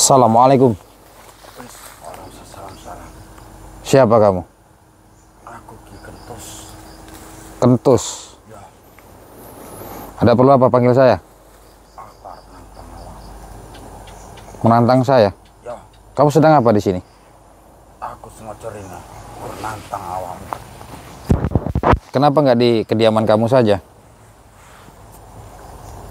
Assalamualaikum. Salam. Siapa kamu? Aku Ki Kentus. Kentus. Ya, Ada perlu apa panggil saya? aku arep nantang awak. Menantang saya? Ya, Kamu sedang apa di sini? aku sengaja rene kur nantang awakmu. Kenapa nggak di kediaman kamu saja?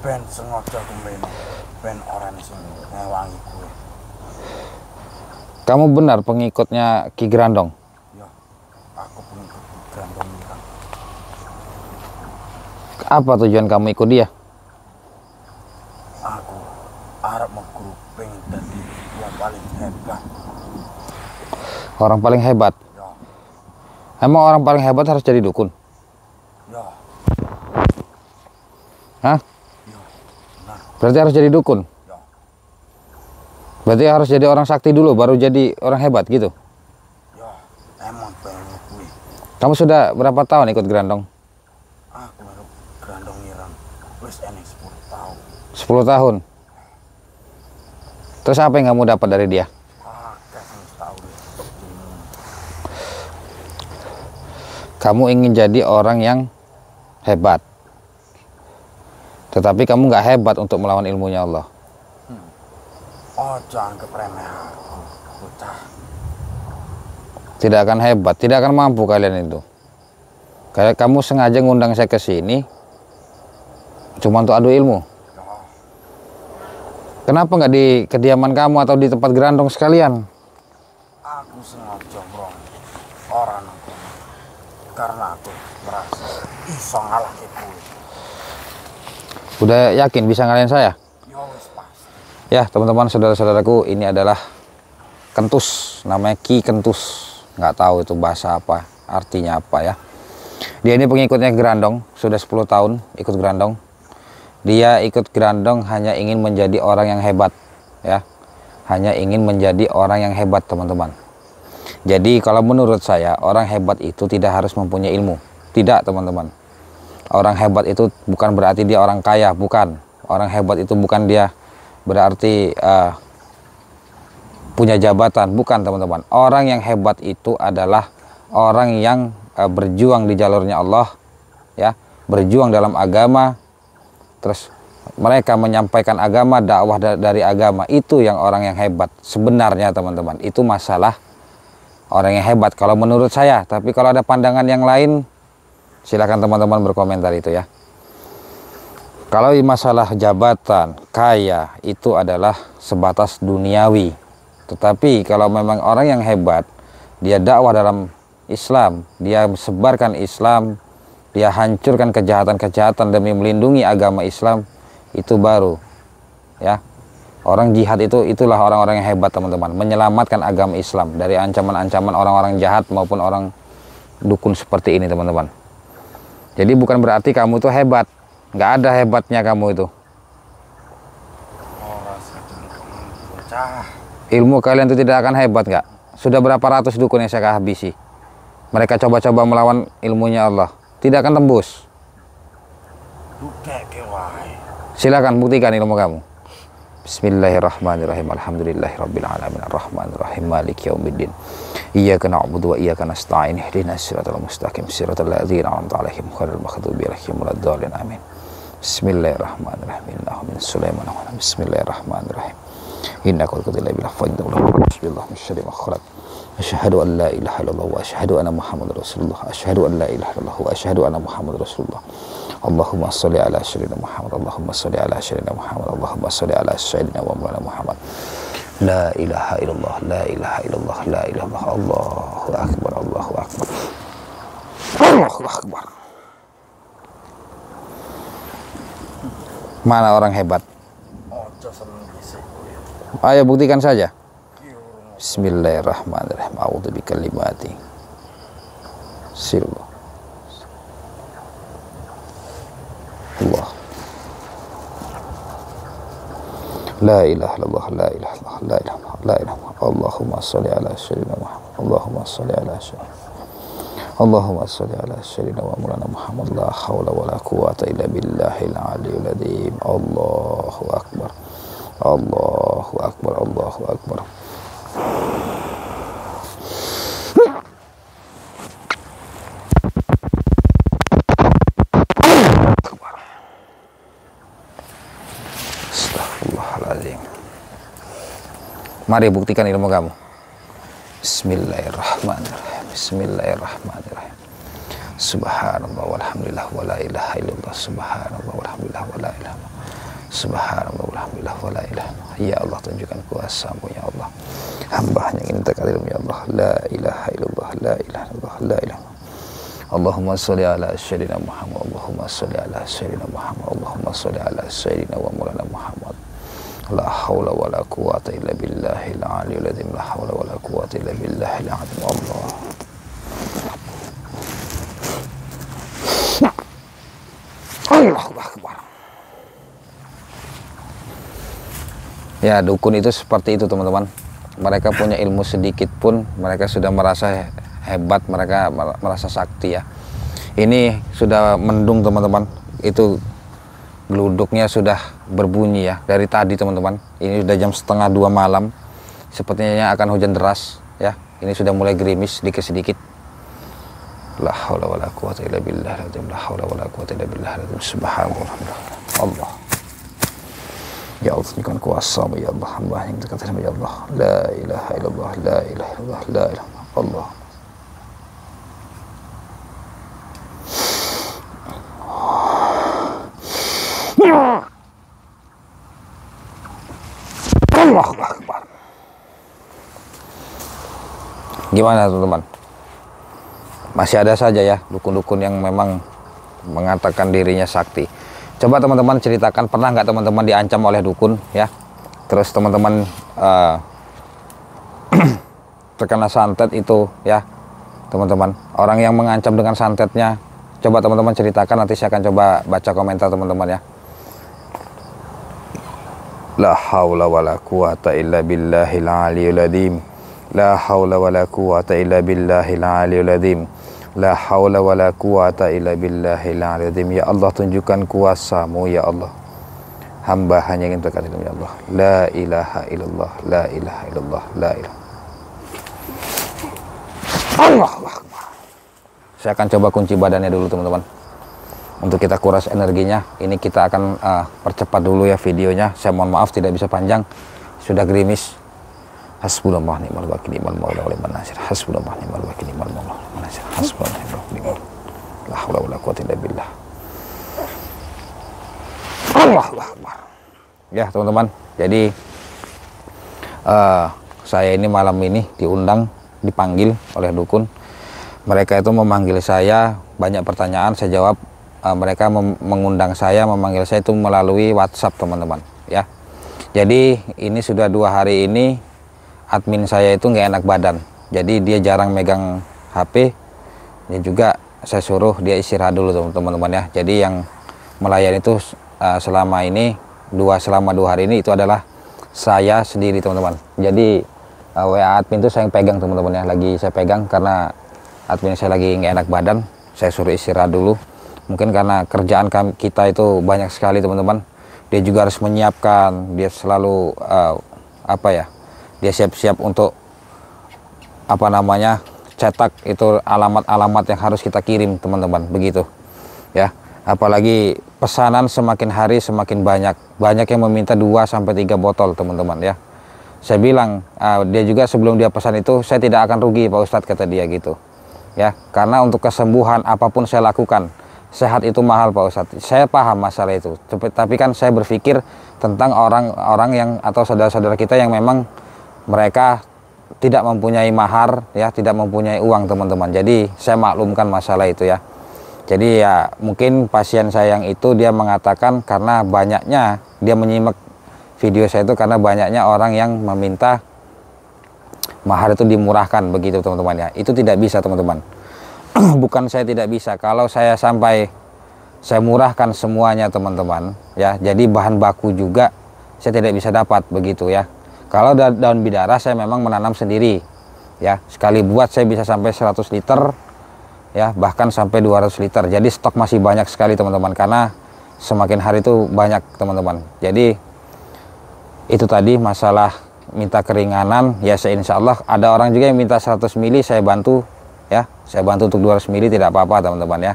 Ben sengaja aku mrene. Ben orang sing ngewangi gue. Kamu benar pengikutnya Ki Grandong? Ya, aku pengikut Grandong Mirang. Apa tujuan kamu ikut dia? Aku arep meguru pengen dadi wong paling hebat. Orang paling hebat? Ya, Emang orang paling hebat harus jadi dukun? ya, Hah? ya. Nah, Berarti harus jadi dukun? ya, Berarti harus jadi orang sakti dulu baru jadi orang hebat gitu? ya. Emang pengen kuwi. Kamu sudah berapa tahun ikut Grandong? Aku baru Grandong Mirang wis eneng 10 tahun. 10 tahun. Terus apa yang kamu dapat dari dia? Akeh sing tau ilmu. Kamu ingin jadi orang yang hebat, tetapi kamu nggak hebat untuk melawan ilmunya Allah. Ojo anggap remeh aku, bocah. Tidak akan hebat, tidak akan mampu kalian itu. Kayak kamu sengaja ngundang saya ke sini cuma untuk adu ilmu. Ya, Kenapa nggak di kediaman kamu atau di tempat Grandong sekalian? aku sengaja brong orang aku karena aku merasa iso ngalahke kuwi. Udah yakin bisa ngalahin saya? Ya wis pasti. Ya teman-teman, saudara-saudaraku, ini adalah Kentus, namanya Ki Kentus. Nggak tahu itu bahasa apa, artinya apa ya. Dia ini pengikutnya Grandong, sudah 10 tahun ikut Grandong. Dia ikut Grandong hanya ingin menjadi orang yang hebat, ya. Hanya ingin menjadi orang yang hebat, teman-teman. Jadi kalau menurut saya, orang hebat itu tidak harus mempunyai ilmu. Tidak, teman-teman. Orang hebat itu bukan berarti dia orang kaya, bukan. Orang hebat itu bukan dia berarti punya jabatan, bukan, teman-teman. Orang yang hebat itu adalah orang yang berjuang di jalurnya Allah, ya, berjuang dalam agama, terus mereka menyampaikan agama, dakwah dari agama. Itu yang orang yang hebat sebenarnya, teman-teman. Itu masalah orang yang hebat kalau menurut saya. Tapi kalau ada pandangan yang lain, silakan teman-teman berkomentar itu ya. Kalau masalah jabatan, kaya, itu adalah sebatas duniawi. Tetapi kalau memang orang yang hebat, dia dakwah dalam Islam, dia sebarkan Islam, dia hancurkan kejahatan-kejahatan demi melindungi agama Islam, itu baru ya. Orang jihad itulah orang-orang yang hebat, teman-teman, menyelamatkan agama Islam dari ancaman-ancaman orang-orang jahat maupun orang dukun seperti ini, teman-teman. Jadi bukan berarti kamu itu hebat, nggak ada hebatnya kamu itu. Ora sedeng bocah. Ilmu kalian itu tidak akan hebat, nggak? Sudah berapa ratus dukun yang saya habisi. Mereka coba-coba melawan ilmunya Allah, tidak akan tembus. Bukeke wae. Silakan buktikan ilmu kamu. Bismillahirrahmanirrahim. Alhamdulillahirabbil alamin arrahmanirrahim maliki yaumiddin. Iyyaka na'budu wa iyyaka nasta'in. Ihdinas siratal mustaqim siratal ladzina an'amta 'alaihim ghairil maghdubi 'alaihim waladdallin. Amin. Bismillahirrahmanirrahim. Innahu min Sulaiman wa bismillahirrahmanirrahim. Inna qulqudilla bil fadl bismillah min syarri ma khalaq. Asyhadu an la ilaha illallah wa asyhadu anna muhammadar rasulullah. Asyhadu an la ilaha illallah wa asyhadu anna muhammadar rasulullah. Allahumma sholli ala sayyidina Muhammad. Allahumma sholli ala sayyidina Muhammad. Allahumma sholli ala sayyidina wa maulana Muhammad. La ilaha illallah, la ilaha illallah, la ilaha illallah. Allahu akbar, Allahu akbar. Allahu akbar. Mana orang hebat? Ojo seneng dhisik kuwi. Ayo buktikan saja. Ki urung. Bismillahirrahmanirrahim. A'udzu bikalimati sirullah. Allah. La ilaha illallah, la ilaha illallah, la ilaha illallah, la ilaha illallah. Allahumma sholli ala sayyidina Muhammad. Allahumma sholli ala sayyidina. Allahumma sholli ala sayyidina wa maulana Muhammad. La haula wa la quwwata illa billahil aliyyil azim. Allahu akbar. Allahu Allahu Akbar, Allahu Akbar. Astagfirullahaladzim. Mari buktikan ilmu kamu. Bismillahirrahmanirrahim. Bismillahirrahmanirrahim. Subhanallah walhamdulillah wala ilaha illallah. Subhanallah walhamdulillah wala ilaha illallah. Subhanallah walhamdulillah wala ilaha illallah. Ya Allah, tunjukkan kuasa-Mu ya Allah. Hamba hanya ingin dekat ilmu ya Allah. La ilaha illallah, la ilaha illallah, la ilaha illallah. Allahumma sholli ala sayyidina Muhammad. Allahumma sholli ala sayyidina Muhammad. Allahumma sholli ala sayyidina wa maulana Muhammad. La haula wala quwwata illa billahil aliyyil azim. La haula wala quwwata illa billahil azim. Allah. Allahu Akbar. Ya, dukun itu seperti itu teman-teman. Mereka punya ilmu sedikit pun mereka sudah merasa hebat, mereka merasa sakti ya. Ini sudah mendung teman-teman. Itu geluduknya sudah berbunyi ya dari tadi teman-teman. Ini sudah jam 1:30 malam. Sepertinya akan hujan deras ya. Ini sudah mulai gerimis sedikit-sedikit. La haula wala quwwata illa billah. La haula wala quwwata illa billah. Subhanallah. Allah. Ya Allah, tunjukkan kuasa-Mu ya Allah. Hamba yang dekat dengan ya Allah. La ilaha illallah, la ilaha illallah, la ilaha illallah. Allah. Allahu Akbar. Gimana teman-teman? Masih ada saja ya dukun-dukun yang memang mengatakan dirinya sakti. Coba teman-teman ceritakan, pernah nggak teman-teman diancam oleh dukun ya? Terus teman-teman terkena santet itu ya teman-teman. Orang yang mengancam dengan santetnya, coba teman-teman ceritakan, nanti saya akan coba baca komentar teman-teman ya. La haula wala quwata illa billahil aliyyil azim. La haula wala quwata illa billahil aliyyil azim. La haula wala quwata illa billahil aliyyil azim. Ya Allah, tunjukkan kuasa-Mu ya Allah. Hamba hanya ingin dekat dengan ya Allah. La ilaha illallah, la ilaha illallah, la ilaha. Allahu Akbar. Saya akan coba kunci badannya dulu teman-teman. Untuk kita kuras energinya. Ini kita akan percepat dulu ya videonya. Saya mohon maaf tidak bisa panjang. Sudah gerimis. Hasbunallah ni'mal wakil, ni'mal maula wa ni'man nasir. Hasbunallah ni'mal wakil, ni'mal maula wa ni'man nasir. Hasbunallah ni'mal wakil, ni'mal la haula wala quwwata illa billah. Allahu Akbar. Ya teman-teman, jadi saya ini malam ini dipanggil oleh dukun. Mereka itu memanggil saya, banyak pertanyaan saya jawab. Mereka mengundang saya, memanggil saya itu melalui WhatsApp teman-teman ya. Jadi ini sudah 2 hari ini admin saya itu nggak enak badan, jadi dia jarang megang HP. Dia juga saya suruh dia istirahat dulu teman-teman ya. Jadi yang melayani itu selama 2 hari ini itu adalah saya sendiri teman-teman. Jadi WA admin itu saya pegang teman-teman ya, lagi saya pegang karena admin saya lagi nggak enak badan. Saya suruh istirahat dulu. Mungkin karena kerjaan kita itu banyak sekali teman-teman. Dia juga harus menyiapkan, dia selalu dia siap-siap untuk cetak itu alamat-alamat yang harus kita kirim teman-teman, begitu ya. Apalagi pesanan semakin hari semakin banyak yang meminta 2-3 botol teman-teman ya. Saya bilang dia juga sebelum dia pesan itu, saya tidak akan rugi Pak Ustadz, kata dia gitu ya. Karena untuk kesembuhan apapun saya lakukan, sehat itu mahal Pak Ustadz. Saya paham masalah itu, tapi kan saya berpikir tentang orang-orang yang atau saudara-saudara kita yang memang mereka tidak mempunyai mahar ya, tidak mempunyai uang teman-teman. Jadi saya maklumkan masalah itu ya. Jadi ya mungkin pasien saya yang itu dia mengatakan karena banyaknya dia menyimak video saya itu, karena banyaknya orang yang meminta mahar itu dimurahkan begitu teman-teman ya. Itu tidak bisa teman-teman. Bukan saya tidak bisa, kalau saya sampai saya murahkan semuanya teman-teman ya, jadi bahan baku juga saya tidak bisa dapat begitu ya. Kalau daun bidara saya memang menanam sendiri ya, sekali buat saya bisa sampai 100 liter ya, bahkan sampai 200 liter. Jadi stok masih banyak sekali teman-teman, karena semakin hari itu banyak teman-teman. Jadi itu tadi masalah minta keringanan, ya saya insya Allah. Ada orang juga yang minta 100 mili, saya bantu ya, saya bantu untuk 200 mili, tidak apa-apa teman-teman ya.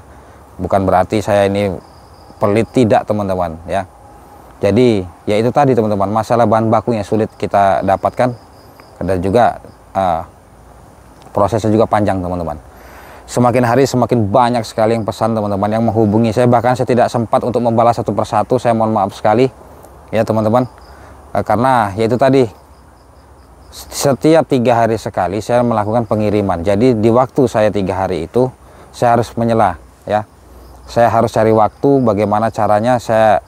Bukan berarti saya ini pelit, tidak teman-teman ya. Jadi ya itu tadi teman-teman, masalah bahan baku yang sulit kita dapatkan, dan juga prosesnya juga panjang teman-teman. Semakin hari semakin banyak sekali yang pesan teman-teman, yang menghubungi saya, bahkan saya tidak sempat untuk membalas satu persatu, saya mohon maaf sekali ya teman-teman. Karena ya itu tadi, setiap 3 hari sekali saya melakukan pengiriman. Jadi di waktu saya 3 hari itu saya harus menyela ya, saya harus cari waktu bagaimana caranya saya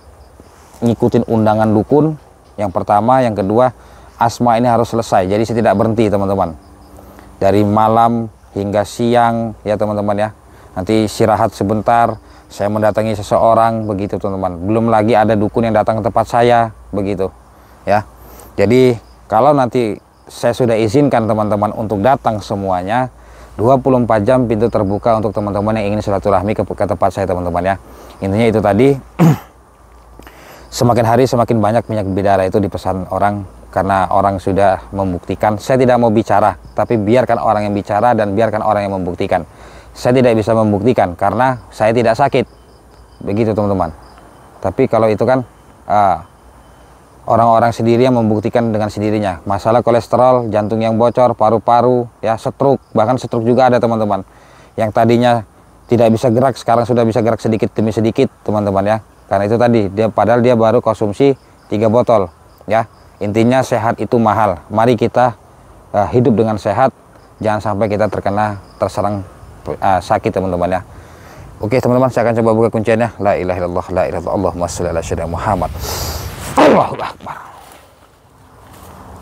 ngikutin undangan dukun yang pertama, yang kedua asma ini harus selesai. Jadi saya tidak berhenti teman-teman, dari malam hingga siang ya teman-teman ya. Nanti istirahat sebentar, saya mendatangi seseorang begitu teman-teman. Belum lagi ada dukun yang datang ke tempat saya begitu ya. Jadi kalau nanti saya sudah izinkan teman-teman untuk datang semuanya, 24 jam pintu terbuka untuk teman-teman yang ingin silaturahmi ke tempat saya teman-teman ya. Intinya itu tadi. Semakin hari semakin banyak minyak bidara itu dipesan orang, karena orang sudah membuktikan. Saya tidak mau bicara, tapi biarkan orang yang bicara dan biarkan orang yang membuktikan. Saya tidak bisa membuktikan karena saya tidak sakit begitu teman-teman. Tapi kalau itu kan orang-orang sendiri yang membuktikan dengan sendirinya. Masalah kolesterol, jantung yang bocor, paru-paru, ya stroke, bahkan stroke juga ada teman-teman. Yang tadinya tidak bisa gerak, sekarang sudah bisa gerak sedikit demi sedikit teman-teman ya. Karena itu tadi, padahal dia baru konsumsi 3 botol ya. Intinya sehat itu mahal. Mari kita hidup dengan sehat, jangan sampai kita terserang sakit teman-teman ya. Oke teman-teman, saya akan coba buka kunciannya. La ilaha illallah, la ilaha illallah, Allahumma shalli ala sayyidina Muhammad. Allahu Akbar.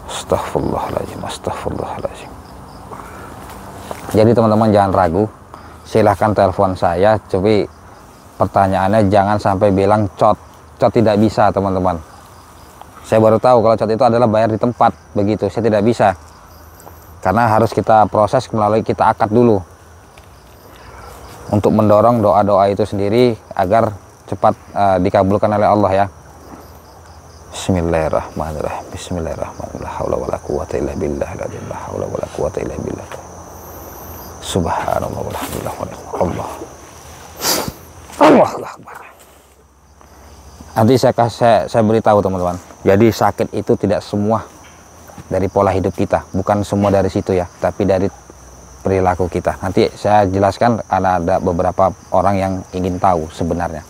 Astaghfirullahaladzim, astaghfirullahaladzim. Jadi teman-teman jangan ragu, silahkan telepon saya. Tapi pertanyaannya jangan sampai bilang cot tidak bisa teman-teman. Saya baru tahu kalau cot itu adalah bayar di tempat begitu. Saya tidak bisa, karena harus kita proses melalui, kita akad dulu untuk mendorong doa-doa itu sendiri agar cepat dikabulkan oleh Allah ya. Bismillahirrahmanirrahim. Bismillahirrahmanirrahim. La haula wala quwwata illa billah. La haula wala quwwata illa billah. Subhanallah walhamdulillah wallah. Allahu Akbar. Nanti saya beritahu teman-teman. Jadi sakit itu tidak semua dari pola hidup kita, bukan semua dari situ ya, tapi dari perilaku kita. Nanti saya jelaskan, karena ada beberapa orang yang ingin tahu sebenarnya.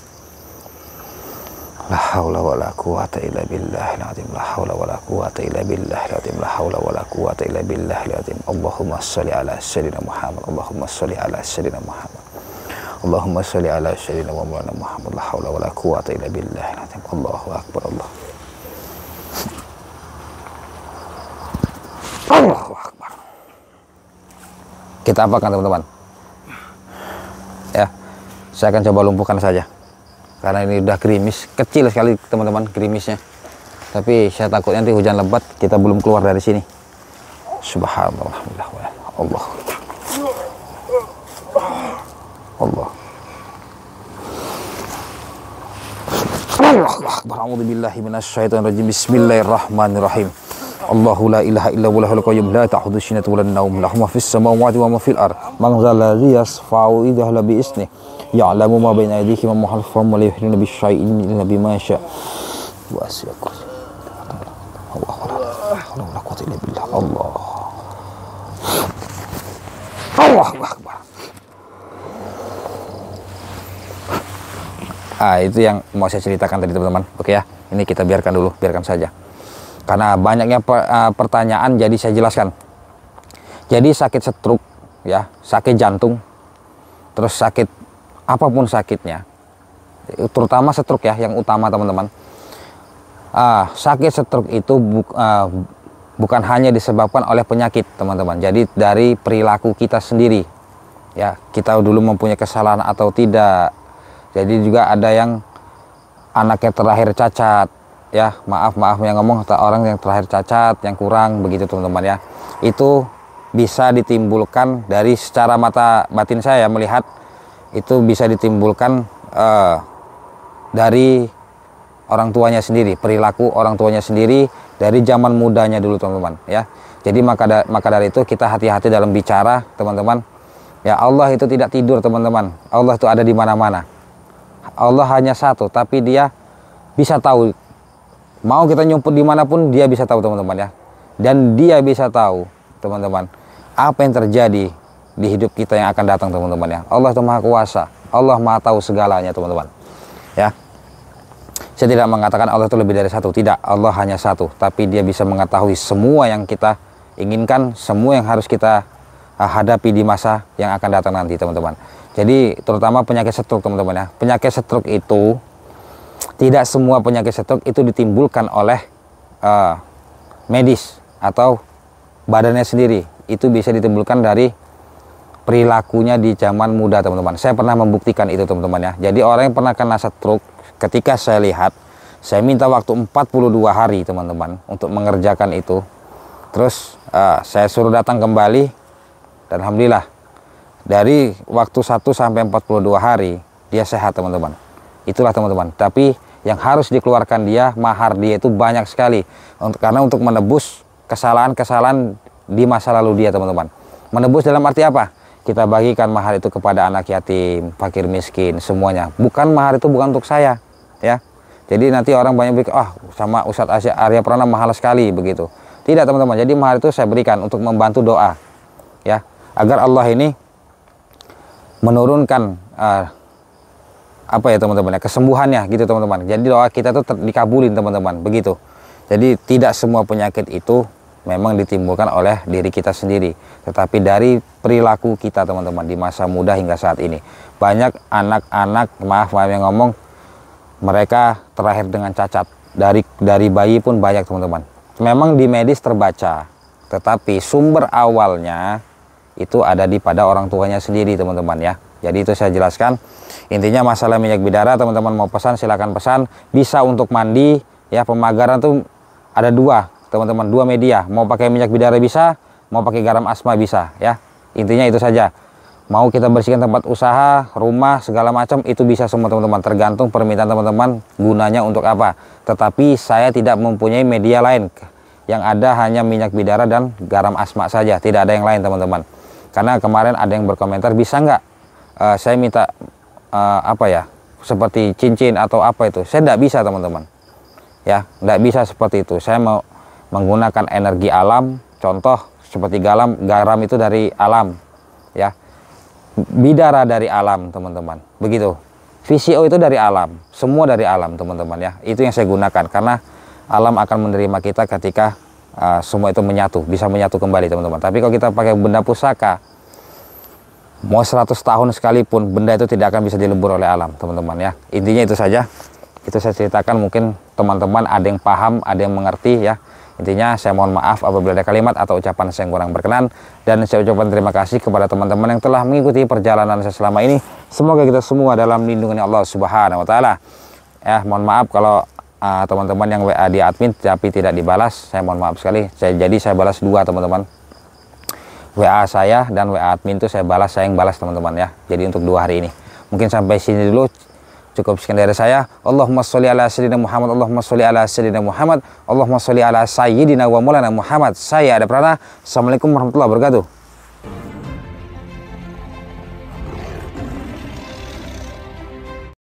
La haula wala quwwata illa billahil azim. La haula wala quwwata illa billahil azim. La haula wala quwwata illa billahil azim. Allahumma shalli ala sayyidina Muhammad. Allahumma shalli ala sayyidina Muhammad. Allahumma shalli ala sayyidina Muhammad. La haula wala quwwata illa billahil azim. Allahu akbar. Allahu akbar. Kita apakan teman-teman? Ya, saya akan coba lumpuhkan saja. Karena ini udah gerimis, kecil sekali teman-teman gerimisnya. Tapi saya takut nanti hujan lebat, kita belum keluar dari sini. Subhanallah, alhamdulillah, Allah. Allah. Allahu akbar. A'udzubillahi minasyaitonir rajim. Bismillahirrahmanirrahim. Allahu la ilaha illa huwal hayyul qayyum la ta'khudhuhu sinatun wa la nawm lahu ma fis samawati wa ma fil ard man dzal ladzi yasfa'u idza bi isnihi ya'lamu ma baina aydihim wa ma khalfahum wa la yuhituna bi syai'in illa bima syaa wa wasi'a Allahu akbar. Itu yang mau saya ceritakan tadi teman-teman. Oke ya, ini kita biarkan dulu, biarkan saja. Karena banyaknya pertanyaan, jadi saya jelaskan. Jadi sakit stroke ya, sakit jantung, terus sakit apapun sakitnya, terutama stroke ya yang utama teman-teman. Sakit stroke itu bukan hanya disebabkan oleh penyakit teman-teman. Jadi dari perilaku kita sendiri ya, kita dulu mempunyai kesalahan atau tidak. Jadi juga ada yang anaknya terlahir cacat ya, maaf yang ngomong orang yang terlahir cacat, yang kurang begitu teman-teman ya. Itu bisa ditimbulkan dari secara mata batin saya melihat, itu bisa ditimbulkan dari orang tuanya sendiri, perilaku orang tuanya sendiri dari zaman mudanya dulu teman-teman ya. Jadi maka dari itu kita hati-hati dalam bicara teman-teman ya. Allah itu tidak tidur teman-teman, Allah itu ada di mana-mana. Allah hanya satu, tapi dia bisa tahu, mau kita nyumput dimanapun dia bisa tahu teman-teman ya. Dan dia bisa tahu teman-teman apa yang terjadi di hidup kita yang akan datang teman-teman ya. Allah itu maha kuasa, Allah maha tahu segalanya teman-teman ya. Saya tidak mengatakan Allah itu lebih dari satu, tidak, Allah hanya satu, tapi dia bisa mengetahui semua yang kita inginkan, semua yang harus kita hadapi di masa yang akan datang nanti teman-teman. Jadi terutama penyakit stroke teman-teman ya. Penyakit stroke itu tidak semua penyakit stroke itu ditimbulkan oleh medis atau badannya sendiri. Itu bisa ditimbulkan dari perilakunya di zaman muda teman-teman. Saya pernah membuktikan itu teman-teman ya. Jadi orang yang pernah kena stroke, ketika saya lihat, saya minta waktu 42 hari teman-teman untuk mengerjakan itu. Terus saya suruh datang kembali dan alhamdulillah dari waktu 1 sampai 42 hari dia sehat teman-teman. Itulah teman-teman. Tapi yang harus dikeluarkan dia, mahar dia itu banyak sekali. Karena untuk menebus kesalahan-kesalahan di masa lalu dia teman-teman. Menebus dalam arti apa? Kita bagikan mahar itu kepada anak yatim, fakir miskin, semuanya. Bukan mahar itu bukan untuk saya ya. Jadi nanti orang banyak pikir, sama Ustadz Arya Prana mahal sekali begitu. Tidak teman-teman. Jadi mahar itu saya berikan untuk membantu doa ya, agar Allah ini menurunkan apa ya teman-teman ya, kesembuhannya gitu teman-teman. Jadi doa kita tuh dikabulin teman-teman begitu. Jadi tidak semua penyakit itu memang ditimbulkan oleh diri kita sendiri, tetapi dari perilaku kita teman-teman di masa muda hingga saat ini. Banyak anak-anak, maaf yang ngomong, mereka terlahir dengan cacat. Dari bayi pun banyak teman-teman. Memang di medis terbaca, tetapi sumber awalnya itu ada pada orang tuanya sendiri teman-teman ya. Jadi itu saya jelaskan. Intinya masalah minyak bidara, teman-teman mau pesan silakan pesan. Bisa untuk mandi ya, pemagaran tuh ada dua teman-teman, dua media. Mau pakai minyak bidara bisa, mau pakai garam asma bisa ya. Intinya itu saja. Mau kita bersihkan tempat usaha, rumah, segala macam itu bisa semua teman-teman. Tergantung permintaan teman-teman gunanya untuk apa. Tetapi saya tidak mempunyai media lain. Yang ada hanya minyak bidara dan garam asma saja. Tidak ada yang lain teman-teman. Karena kemarin ada yang berkomentar, bisa nggak saya minta apa ya, seperti cincin atau apa itu. Saya tidak bisa teman-teman ya, tidak bisa seperti itu. Saya mau menggunakan energi alam. Contoh seperti garam itu dari alam ya, bidara dari alam teman-teman begitu. VCO itu dari alam, semua dari alam teman-teman ya. Itu yang saya gunakan karena alam akan menerima kita ketika semua itu menyatu, bisa menyatu kembali teman-teman. Tapi kalau kita pakai benda pusaka, mau 100 tahun sekalipun benda itu tidak akan bisa dilebur oleh alam teman-teman ya. Intinya itu saja, itu saya ceritakan. Mungkin teman-teman ada yang paham, ada yang mengerti ya. Intinya saya mohon maaf apabila ada kalimat atau ucapan saya yang kurang berkenan, dan saya ucapkan terima kasih kepada teman-teman yang telah mengikuti perjalanan saya selama ini. Semoga kita semua dalam lindungan Allah Subhanahu wa taala. Ya, mohon maaf kalau teman-teman yang WA di admin tapi tidak dibalas, saya mohon maaf sekali. Jadi saya balas dua teman-teman. WA saya dan WA admin itu saya yang balas teman-teman ya. Jadi untuk 2 hari ini. Mungkin sampai sini dulu. Cukup sekian dari saya. Allahumma sholli ala sayyidina Muhammad, Allahumma sholli ala sayyidina Muhammad, Allahumma sholli ala sayyidina wa maulana Muhammad. Saya Arya Prana. Assalamualaikum warahmatullahi wabarakatuh.